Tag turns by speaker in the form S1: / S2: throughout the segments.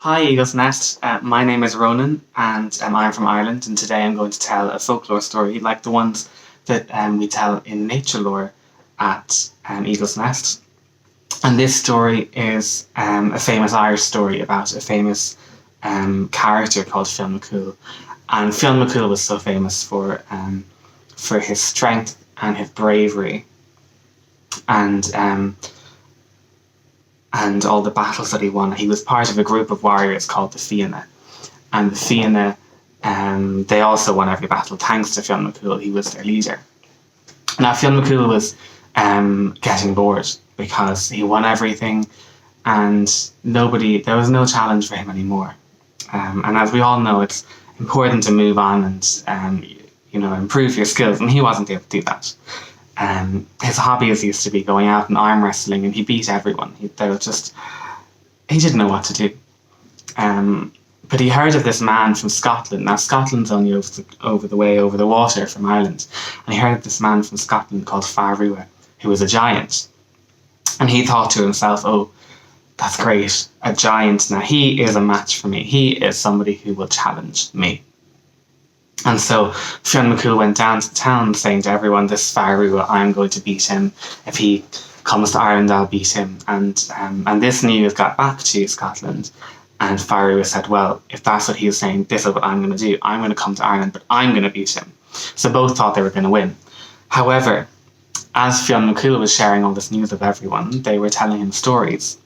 S1: Hi, Eagle's Nest. My name is Ronan, and I'm from Ireland. And today I'm going to tell a folklore story like the ones that we tell in nature lore at Eagle's Nest. And this story is a famous Irish story about a famous character called Fionn MacCumhaill. And Fionn MacCumhaill was so famous for his strength and his bravery, and and all the battles that he won. He was part of a group of warriors called the Fianna. And the Fianna, they also won every battle thanks to Fionn MacCumhaill. He was their leader. Now, Fionn MacCumhaill was getting bored because he won everything and there was no challenge for him anymore. And as we all know, it's important to move on and improve your skills, and he wasn't able to do that. His hobbies used to be going out and arm wrestling, and he beat everyone. He didn't know what to do. But he heard of this man from Scotland. Now, Scotland's only over the water from Ireland. And he heard of this man from Scotland called Fionn, who was a giant. And he thought to himself, oh, that's great, a giant. Now, he is a match for me. He is somebody who will challenge me. And so Fionn MacCumhaill went down to town saying to everyone, this Fionn, I'm going to beat him. If he comes to Ireland, I'll beat him. And this news got back to Scotland. And Fionn said, well, if that's what he was saying, this is what I'm going to do. I'm going to come to Ireland, but I'm going to beat him. So both thought they were going to win. However, as Fionn MacCumhaill was sharing all this news with everyone, they were telling him stories.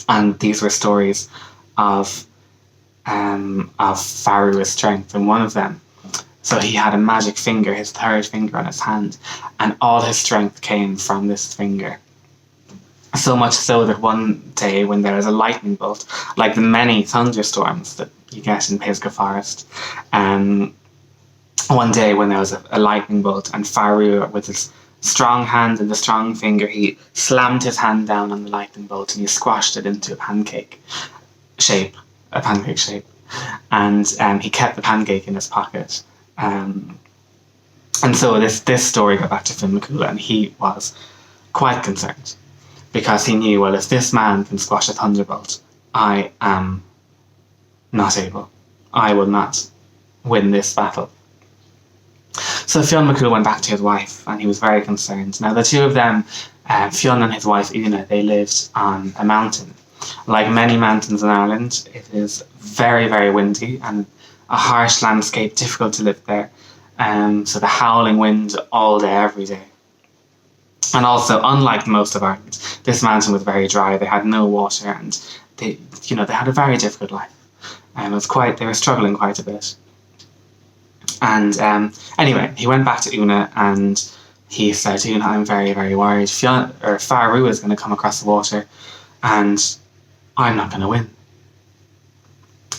S1: And these were stories of Fion's strength, and one of them. So he had a magic finger, his third finger on his hand, and all his strength came from this finger. So much so that one day when there was a lightning bolt, like the many thunderstorms that you get in Pisgah Forest, one day when there was a lightning bolt, and Fionn, with his strong hand and the strong finger, he slammed his hand down on the lightning bolt and he squashed it into a pancake shape. And he kept the pancake in his pocket. And so this story got back to Fionn MacCumhaill, and he was quite concerned because he knew, well, if this man can squash a thunderbolt, I am not able. I will not win this battle. So Fionn MacCumhaill went back to his wife, and he was very concerned. Now, the two of them, Fionn and his wife Una, they lived on a mountain. Like many mountains in Ireland, it is very, very windy and a harsh landscape, difficult to live there. So the howling wind all day, every day. And also, unlike most of Ireland, this mountain was very dry. They had no water, and they had a very difficult life. They were struggling quite a bit. And anyway, he went back to Una and he said, Una, I'm very, very worried. Fionn is going to come across the water, and I'm not going to win.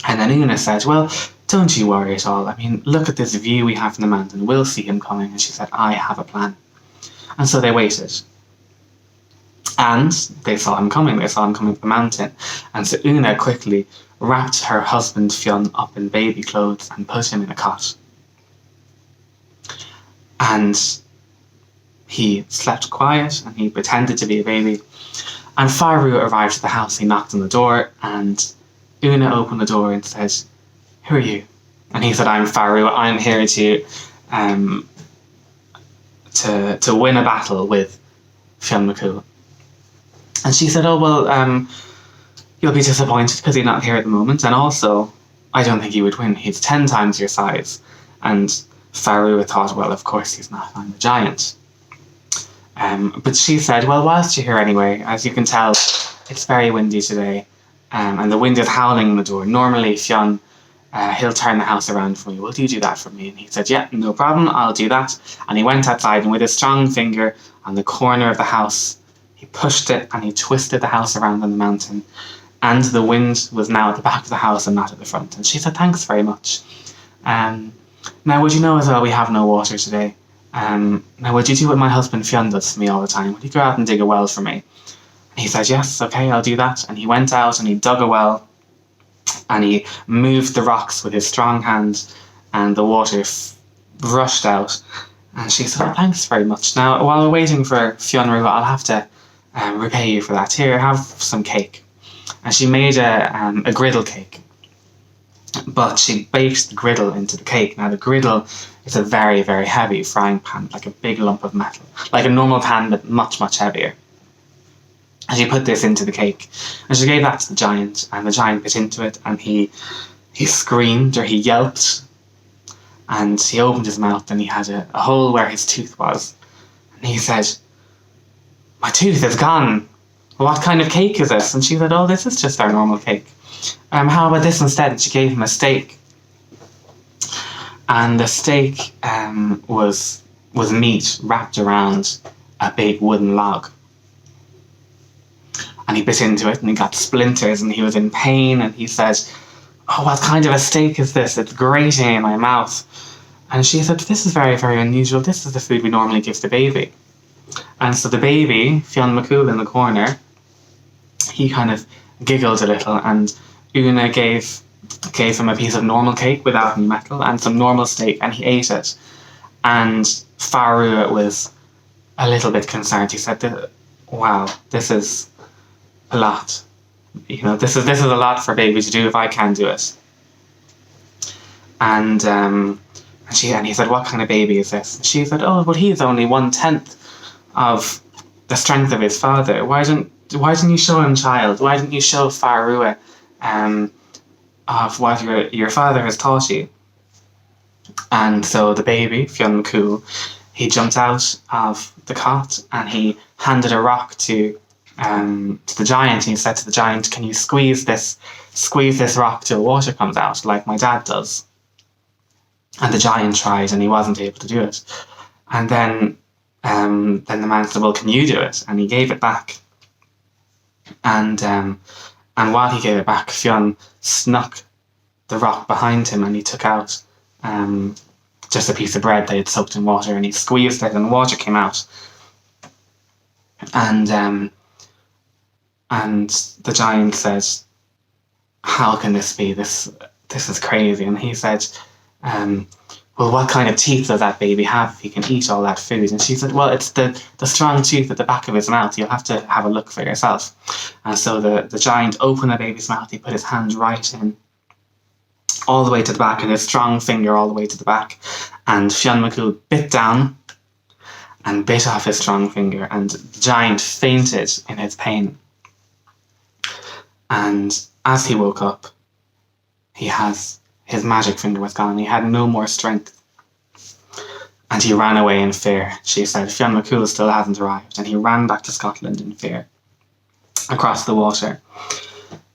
S1: And then Una said, well, don't you worry at all. I mean, look at this view we have from the mountain. We'll see him coming. And she said, I have a plan. And so they waited. And they saw him coming. They saw him coming up the mountain. And so Una quickly wrapped her husband Fionn up in baby clothes and put him in a cot. And he slept quiet and he pretended to be a baby. And Fionn arrived at the house. He knocked on the door, and Una opened the door and said, who are you? And he said, I'm Fionn. I'm here to win a battle with Fionn MacCumhaill. And she said, oh, well, you'll be disappointed because he's not here at the moment. And also, I don't think he would win. He's 10 times your size. And Fionn thought, well, of course he's not. I'm a giant. But she said, well, whilst you're here anyway, as you can tell, it's very windy today, and the wind is howling on the door. Normally, Fionn, he'll turn the house around for me. Will you do that for me? And he said, yeah, no problem, I'll do that. And he went outside, and with his strong finger on the corner of the house, he pushed it and he twisted the house around on the mountain. And the wind was now at the back of the house and not at the front. And she said, thanks very much. Now, would you know as well, we have no water today. Now, would you do what my husband Fionn does for me all the time? Would you go out and dig a well for me? He said, yes, okay, I'll do that. And he went out and he dug a well, and he moved the rocks with his strong hand, and the water rushed out. And she said, oh, thanks very much. Now, while we're waiting for Fionn, I'll have to repay you for that. Here, have some cake. and she made a griddle cake. But she baked the griddle into the cake. Now the griddle is a very, very heavy frying pan, like a big lump of metal, like a normal pan but much, much heavier. And she put this into the cake, and she gave that to the giant, and the giant bit into it, and he screamed, or he yelped, and he opened his mouth, and he had a hole where his tooth was, and he said, "My tooth is gone. What kind of cake is this?" And she said, "Oh, this is just our normal cake. How about this instead?" And she gave him a steak, and the steak was meat wrapped around a big wooden log. And he bit into it, and he got splinters, and he was in pain, and he said, "Oh, what kind of a steak is this? It's grating in my mouth." And she said, "This is very, very unusual. This is the food we normally give the baby." And so the baby, Fionn MacCumhaill in the corner, he kind of giggled a little, and Una gave him a piece of normal cake without any metal and some normal steak, and he ate it. And Faru was a little bit concerned. He said, "Wow, this is a lot. This is a lot for a baby to do if I can do it." And he said, "What kind of baby is this?" And she said, "Oh, but he's only 1/10 of the strength of his father. Why didn't you show him, child? Why didn't you show Farua of what your father has taught you?" And so the baby, Fionn MacCumhaill, he jumped out of the cot, and he handed a rock to the giant, and he said to the giant, "Can you squeeze this rock till water comes out, like my dad does?" And the giant tried, and he wasn't able to do it. And then the man said, "Well, can you do it?" And he gave it back. And while he gave it back, Fionn snuck the rock behind him, and he took out just a piece of bread they had soaked in water, and he squeezed it, and water came out. And the giant said, "How can this be? This is crazy." And he said, "Well, what kind of teeth does that baby have if he can eat all that food?" And she said, "Well, it's the strong tooth at the back of his mouth. You'll have to have a look for yourself." And so the giant opened the baby's mouth. He put his hand right in, all the way to the back, and his strong finger all the way to the back. And Fionn MacCumhaill bit down and bit off his strong finger, and the giant fainted in his pain. And as he woke up, his magic finger was gone. He had no more strength. And he ran away in fear. She said, "Fionn MacCumhaill still hasn't arrived." And he ran back to Scotland in fear, across the water.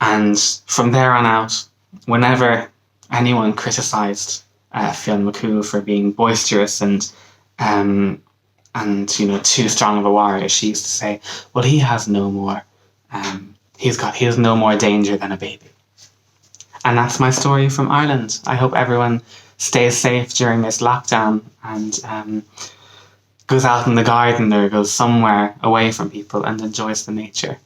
S1: And from there on out, whenever anyone criticised Fionn MacCumhaill for being boisterous and too strong of a warrior, she used to say, "Well, he has no more. He has no more danger than a baby." And that's my story from Ireland. I hope everyone stays safe during this lockdown and goes out in the garden or goes somewhere away from people and enjoys the nature.